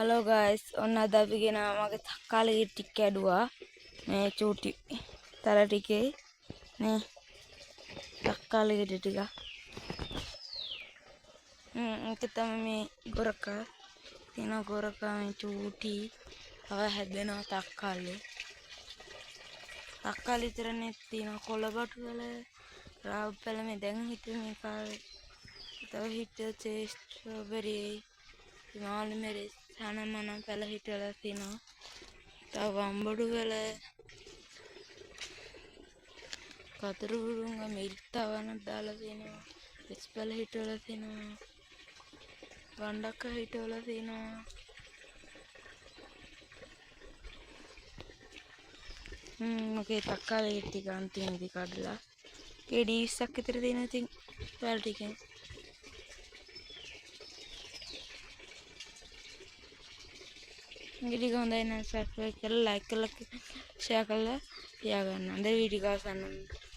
hello guys ඔන්න අද අපි ගෙනා මගේ තක්කාලි ටික කැඩුවා මේ චූටි තර ටිකේ නේ තක්කාලි ගෙඩි ටික ඒක තමයි මේ ගොරකා තියෙන ගොරකා මේ චූටි තව හැදෙනවා තක්කාලි විතරනේ තියෙන කොළබටු වල රාව්පැල මේ දැන් හිටිය මේ කාලේ තව හිටිය ස්ට්‍රෝබෙරි මාළු මෙරිස් සනමන පැල හිටලා තිනවා තව වම්බඩු වල කතරු බුරුංග මිරිත්තවන දාලා තිනවා විස් පැල හිටලා තිනවා ගණ්ඩක්ක හිටලා තිනවා මගේ තක්කාලි ටික අන්තිමේදී කඩලා ගෙඩි 20ක් විතර තියෙනවා ඉතින් පැල ටිකෙන් वीडियो हॉन्दा है ना सब्सक्राइब कर लाइक कर शेयर कर लिया गया ना दे वीडियो का